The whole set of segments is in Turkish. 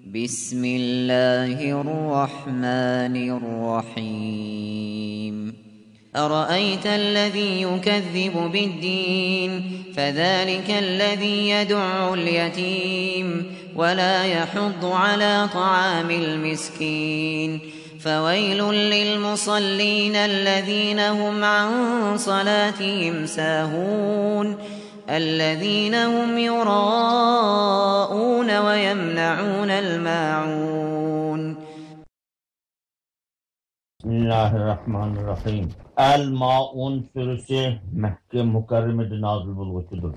بسم الله الرحمن الرحيم أرأيت الذي يكذب بالدين فذلك الذي يدع اليتيم ولا يحض على طعام المسكين فويل للمصلين الذين هم عن صلاتهم ساهون الذين هم يراءون ويمنعون الماعون Bismillahirrahmanirrahim. El-Maun suresi Mekke Mukarreme'de nazil bulmuştur.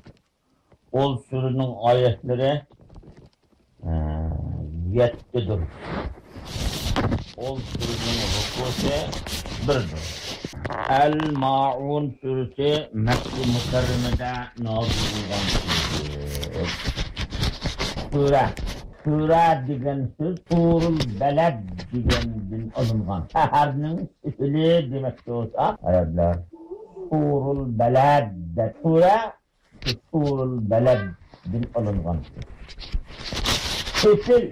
O surenin ayetleri 7'dir. O surenin rukusu 1'dir. El-Maun suresi Mekke Mukarreme'de nazil bulmuştur. Sura degan söz Turul Beled degandan olingan. Shaharning ismi demakchi bo'lsa, arablar Turul Beled de Turul Beled'dan olingan. Sefil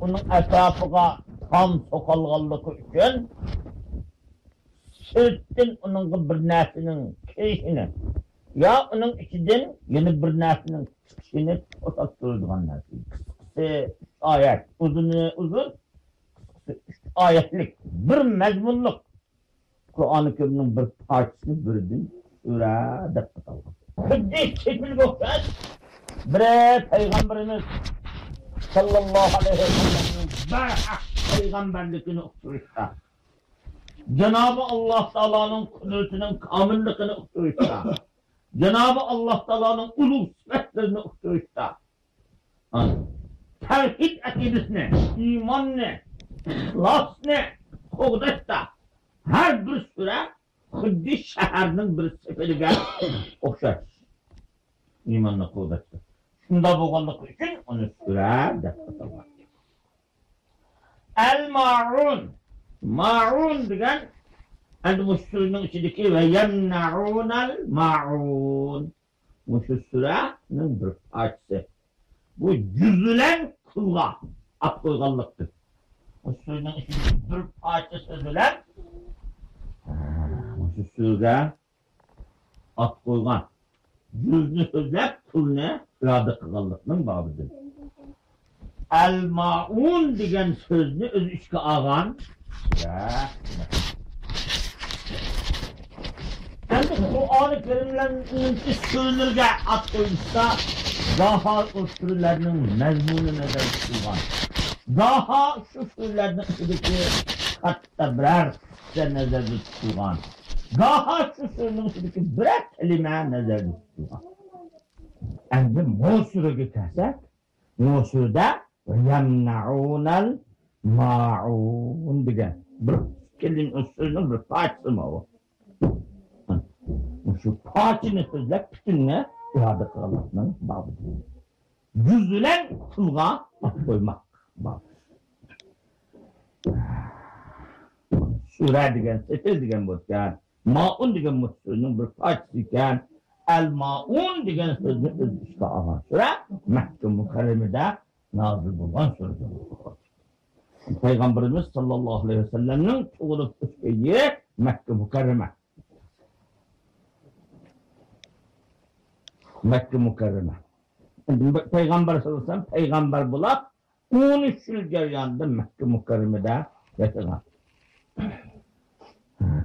uning atrofiga qon soqilganligi uchun sirtdan uning bir narsaning kirishini ya uning ichidan yana bir narsaning chiqishini to'xtattiradigan narsa. Ayet uzun ayetlik bir mazmunluq Kur'an-ı Kerim'in bir parçasını birden sura deb atalgan. Xuddi chekilga o'xshash bir payg'ambarimiz sallallohu alayhi vasallamning barhaq payg'ambarligini uqtirishda Cenab-ı Allah Teala'nın kudretinin kamilliğini uqtirishda Cenab-ı Allah Teala'nın ulug' sifatlarini uqtirishda tevhid akidesini, imanını, ihlasını qo'g'dashda her bir sura xuddi shaharning bir seferiga o'xshash. İmanını qo'g'dashda. Shunda bo'lganligi uchun uni sura deb atalgan. El-Ma'un. Ma'un degan endi bu suraning ichidagi va yamna'unal ma'un. Bu suraning bir parçası. Bu cüzülen kula at koyganlıktır. Bu suyun içinde bir parça sözüler bu suya at koygan. Cüzlü sözler kulne irade kılganlıkның babıdır. El-Ma'un degen sözünü öz içki ağan endi Kur'an-ı Kerim'lerin sözlerine at koyulsa daha o sürülerinin mezmunu nazar tutulan. Daha şu sürülerinin içindeki hatta birer kişiler nazar tutulan. Daha şu sürünün içindeki birer kelime nazar tutulan. Endi bu sürüge getirsek, bu sürüde yemna'unel ma'un degan bir kelime sürünün bir parçası mı o? Şu parçanı sözler bütünle irade kılmakның babıdır. Cüzülen kulga at koymak babıdır. Sura degan, sefil degan bo'lgan, Ma'un degan sözünün bir parçası iken, El-Ma'un degan sözünü öz içine alan sura Mekke Mukarreme'de nazil bo'lgan suradır. Peygamberimiz sallallahu aleyhi ve sellem'nin tug'ilib o'sgan yeri Mekke Mukarreme. Mekke Mukarreme. Peygamber sallallahu aleyhi ve sellem peygamber bulak 13 yıl jarayonida Mekke Mukarreme'de yaşagan.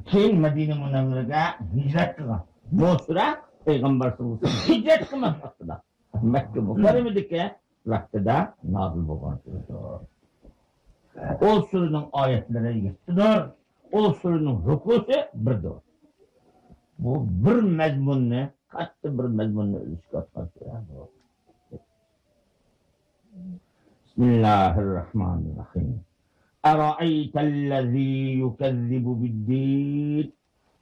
Keyin Medine Munawwaraga hicret qilgan. Bu sura peygamber sallallahu aleyhi ve sellem hicret qilgan vaqtida Mekke Mukarreme'deki vaqtida nazil bo'lgan suradir. O surenin ayetleri 7'dir. O surenin rukusu 1'dir. Bu bir mezmunni katta bir mezmunni o'zga olgan. Bismillahirrahmanirrahim. Ara'aytallazî yukazzibu bid-dîn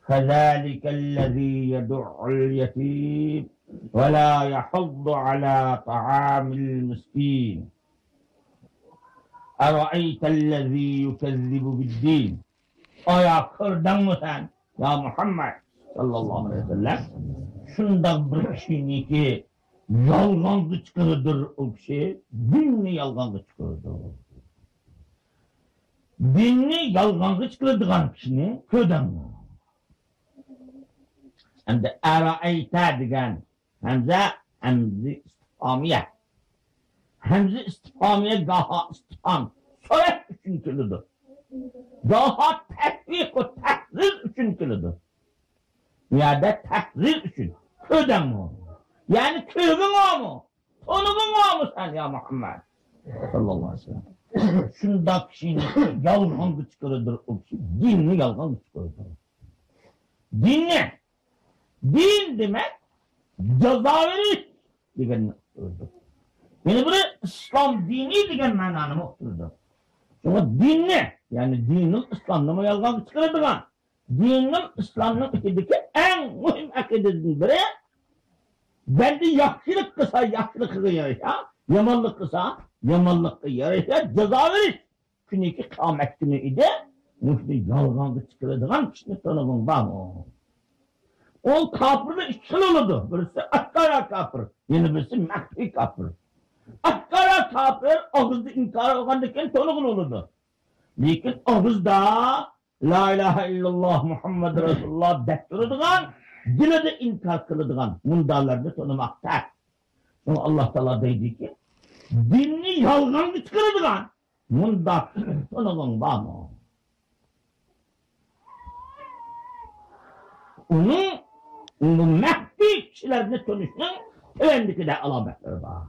fezâlikellezî yed'u'l yetîm ve lâ yahuddu alâ ta'âmil miskîn. Ara'aytallazî yukazzibu bid-dîn. Aya kırdın mı sen ya Muhammed sallallahu aleyhi ve sellem? Şundan bir kişinin ki yalgangıç kılıdır o kişi. Dinni yalgangıç kılıdır. Dinni yalgangıç kılıdığan kişini köden mi? Hem de era'eyte diyen hemzi istifamiye. Hemzi istifamiye gaha istifam. Soret üçün kılıdır. Gaha tehvik o tehzir üçün kılıdır. Ya da tehzir üçün. Köden mi? Yani köyün o mu? Tonumun o mu sen ya Muhammed? Sallallahu aleyhi ve sellem. Şundak kişinin yalgan gıçkırıdır o kişi. Dinli yalgan gıçkırıdır. Dinli. Din demek ceza verir. Digen yani bunu İslam dini digen mananı muhturdu. Çünkü dinli. Yani dinin İslam'da yalgan gıçkırıdır. Dinin İslam'ın içindeki en mühim akidesinin biri bende yaxşılık kısa yaxşılık yarışa, yamanlık kısa yamanlık yarışa ceza verir. Çünkü kıyamet günü idi, müşri yalganı çıkarıdığın kişini tanımın var mı? O kapırda iki oludu. Birisi akkara kapır, yeni birisi mehdi kapır. Akkara kapır, ağızda inkar olgandaki tanımın oludu. Lakin ağızda La ilahe illallah Muhammed Resulullah dektirdiğin dile de inkar kılıdığın mundarlarını tanımakta. Sonra Allah Teala dedi ki, dinni yalgan çıkarıdığın mundar tanıdığın var mı? Onun mehdi kişilerini tanışının evendeki de alametleri var.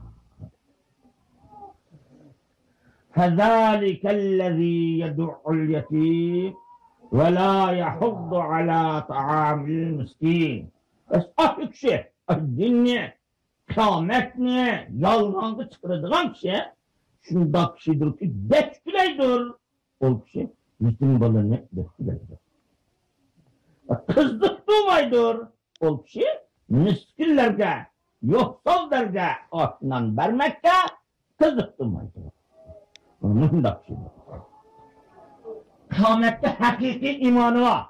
فَذَٰلِكَ الَّذ۪ي يَدُعُّ الْيَت۪يمِ وَلَا يَحُضُّ عَلَى طَعَامِ الْمِسْكِينِ. Esas kişi, dinni, kâmetni, yalgangı çıkarıdığın kişi, şunda kişidir ki, deküleydir. O kişi, Müslüman balını deküleydir. Kızdık durmaydır. O kişi, miskinlerge, yoksullarge ortadan vermekte, kızdık durmaydır. Onun da kişidir. Kıyamette hakiki imanı var.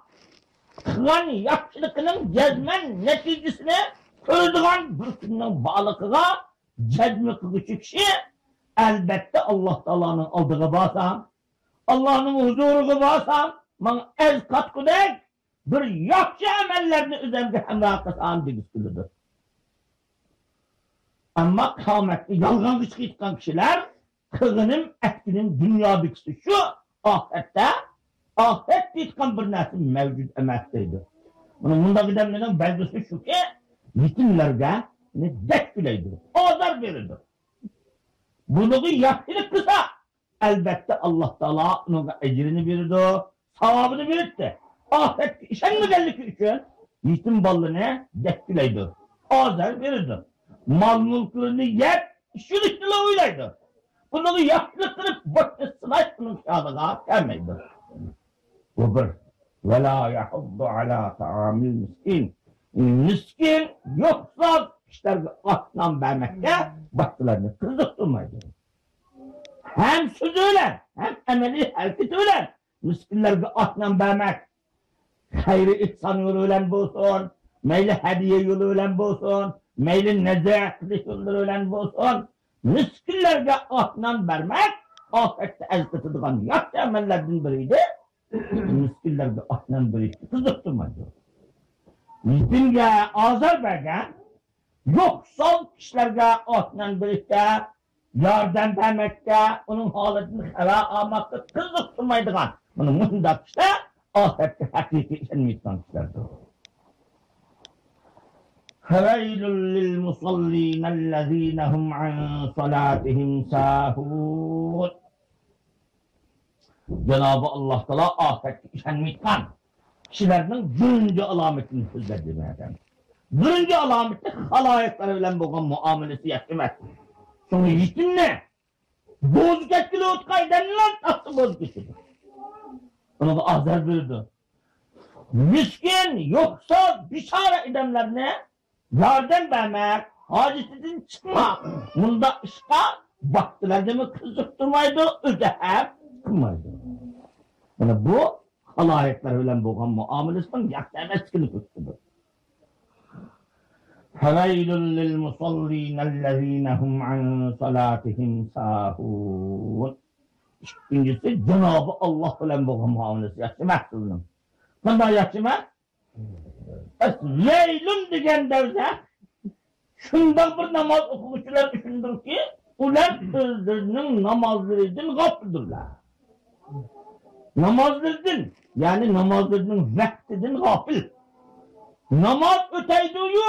Kılan yakşılıkının cezmen neticesine köydüğün bürkünün bağlılığa cezmi kılıcı kişi elbette Allah Teala'nın aldığı basam, Allah'ın huzuru basam, bana ez katkı değil, bir yakşı emellerini üzerinde hemra kısan bilgisidir. Ama kıyamette yalgan kışkı çıkan kişiler, kızının etkinin dünyadaki şu ahirette, ahiret bitkan bir nesil mevcut emekteydi. Bundaki demlerin belgesi şu ki, yetimlerge deküleydir, azar verirdir. Bunu yakşılık kısa, elbette Allah Teala onun ecrini verirdi, savabını verirdi. Ahiret işen güzellik için, yetim ballını deküleydir, azar verirdi. Mal mülkünü yer, şülüktüle uylaydı. Bunu yaklaştırıp başka sınaştırın şahlığa gelmeydi. Bu bir. وَلَا يَحُضُّ عَلَى طَعَامِ الْمِسْكِينِ. Miskin yoksa kişiler atlan vermekte başkalarını kızdırmaydı. Hem sözüyle hem emeli hareketiyle miskinlerle atlan vermek hayri ihsan yoluyla bulsun, meyli hediye yoluyla bulsun, meyli nezahatli yoluyla bulsun, miskinlerle atlan vermek ahirette ezbetıdığın yakşı emellerden biriydi. Miskinlerle atlan biriydi. Kızdırmaydı. Yetimge azar vergen, yoksal kişilerge atlan biriydi. Yardım vermekte, onun haletini heva almakta kızdırmaydıgan. Bunu muhimdak işte ahirette hakiki işenmeyken kişilerdir. فَوَيْلٌ لِلْمُصَلِّينَ الَّذ۪ينَ هُمْ عَنْ صَلَاتِهِمْ سَاهُونَ. Cenab-ı Allah Teala ahirette işenmeyken kişilerinin birinci alametini sözlerdirmeyken. Birinci alameti halayetleri ile boğan muamelesi yaşamak. Sonra yetim ne? Bozuk etkili otkaydan lan tatlı bozuk etkili. Ona da azar verdi. Miskin yoksa bişare edemlerine yardım vermek, hacetinden çıkmak. Bunda işe baktılar değil mi kızdırmaydı, ödehep çıkmaydı. Yani bu halayetler ile boğan muamelesinin yaktan etkili kısmıdır. فَوَيْلٌ لِلْمُصَلِّينَ الَّذ۪ينَ هُمْ عَنْ صَلَاتِهِمْ سَاهُونَ. İkincisi Cenab-ı Allah bilen bu muamelesi yaşamak kılınım. Bunda yaşamak Leylun degen devde şundan bir namaz okuyucular düşündür ki ular özlerinin namazlarından gafildurlar. Namazlardan yani namazlarının vaktinden gafil. Namaz öteydiği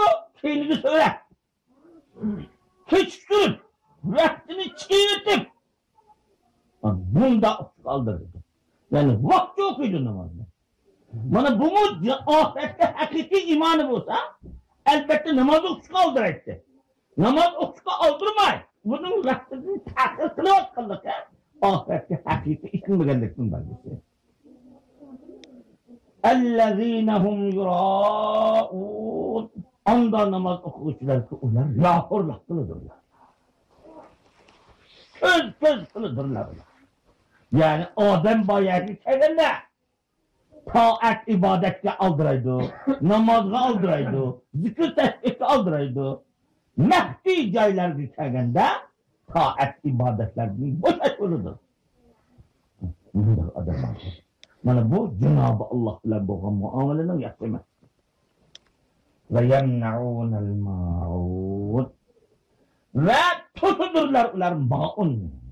kendini söyler. Keçtir, vaktini çiğitip bunda kaldırdı. Yani vakti okuydu namazını. Bana bu mu ahirette hakiki imanı olsa elbette namaz okuşu kaldırıktı. Namaz okuşu kaldırmay. Bunun vaktini takir kılıvat kıldık ya. Ahirette hakiki isim begenlikten belgesi. اَلَّذ۪ينَهُمْ يُرَاءُونَ. Anda namaz okuyucular ki onlar yağırlak kılıdırlar. Köz kılıdırlar. Yani Adem bayağı kendine taat ibadette aldıraydı, namazga aldıraydı, zikir tesbihte aldıraydı. Mehdi caylar geçergende taat ibadetlerinin boşa kılıdır. Bunlar adamlar. Mana bu Cenab-ı Allah bilen boğan muamelenin yaptırmaz. Ve yemna'ûnel ma'ûn. Ve tutudurlar ular ma'un.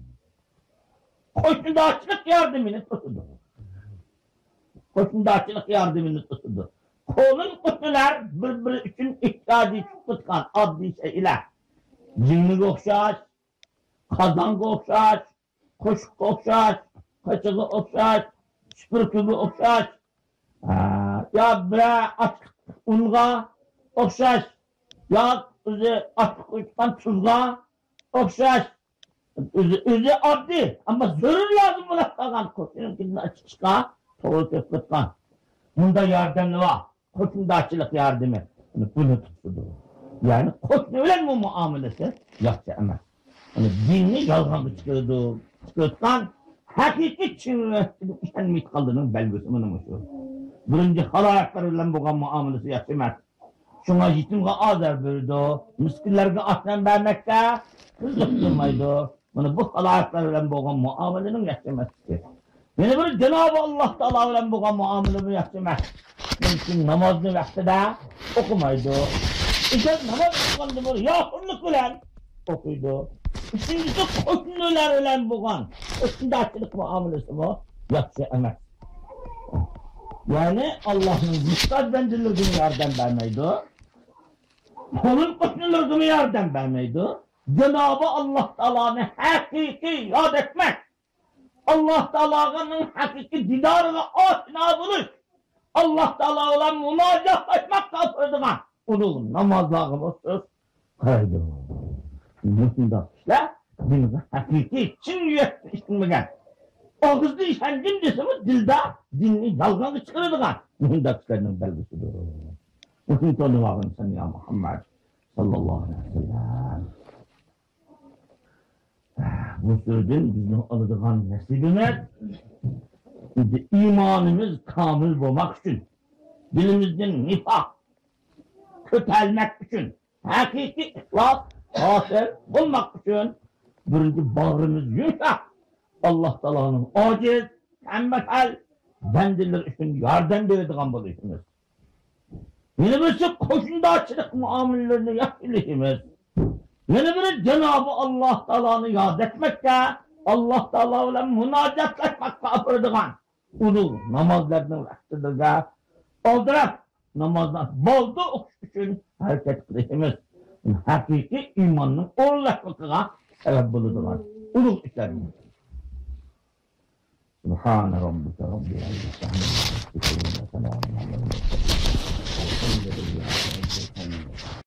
Koşundağçılık yardımını tutudur. Koşundağçılık yardımını tutudur. Kolun kutular birbiri için ihtiyacı tutkan adli şeyler. Cinlik okşaş, kazank okşaş, koşuk okşaş, kaçığı okşaş, süpürkübü okşaş. Ya bre açık unga okşaş. Ya açık uçtan tuzga okşaş. Özü adli ama zörür lazım buna kalan koşunun açık çıka doğru tepkutkan. Bunda yardımlı var. Koşundağçılık yardımı. Bunu tuttudur. Yani koşun öyle mi muamelesi? Yapsa emez. Yani dinini yalganı çıkırtkan hakiki çinleştirin mitkallının belgesi mınımışı. Birinci halayaklarıyla bu muamelesi yapsamaz. Şuna yetimge azar verdi, miskinlerge aslan vermekte kızlık durmaydı. Bunu bu halayaklarıyla bu muamelenin yapsamaz ki. Yani bir Cenab-ı Allah Teala'yla bu muamelemi yapsamaz. Mümkün namazını vaktide okumaydı. İşte namaz okuyandı bunu yakınlık bilen okuydu. İkincisi koşunlular ölen buğan. Koşundağçılık muamelesi bu. Yapsa emez. Yani Allah'ın muhtaç bendirliğini yerden vermeydi. Onun koşunluğunu yerden vermeydi. Cenab-ı Allah Teala'nı hakiki yad etmek. Allah Teala'nın hakiki didarına aşina buluş. Allah Teala olan münacat etmek kafirdiğine. Onun namazlarımızsız kaydı. Mühimde işte bizim hakiki Çin üyetmiştirmegen. Ağızlı işendim desemiz dilde dinli yalganı çıkardıgan. Mühimde işlerinin belgesidir. Mühim tonu varın sen ya Muhammed sallallahu aleyhi ve sellem. Bu sözün bizim alıdığan nesibimiz imanımız kamil olmak için, dilimizden nifak kötelmek için, hakiki ihlas hasıl bulmak için birinci bağrımız yumuşak. Allah Teala'nın aciz, tembekel bendiler için yardım verdiğin buluşumuz. Yine birisi koşundağçılık muamelelerini yapılışımız. Yine bir Cenab-ı Allah Teala'nı yad etmekte, Allah Teala ile münacatlaşmak kafirdiğin. Onu namazlarını vaktidir oldurak namazdan boldu okuş için hareket kılışımız. Hakiki imanın oğullaşmakına sebep bulundular. Uluk işlerimiz. Subhane Rabbike Rabbil İzzeti Amma Yasifun ve Selamun Aleyhi ve Sellem.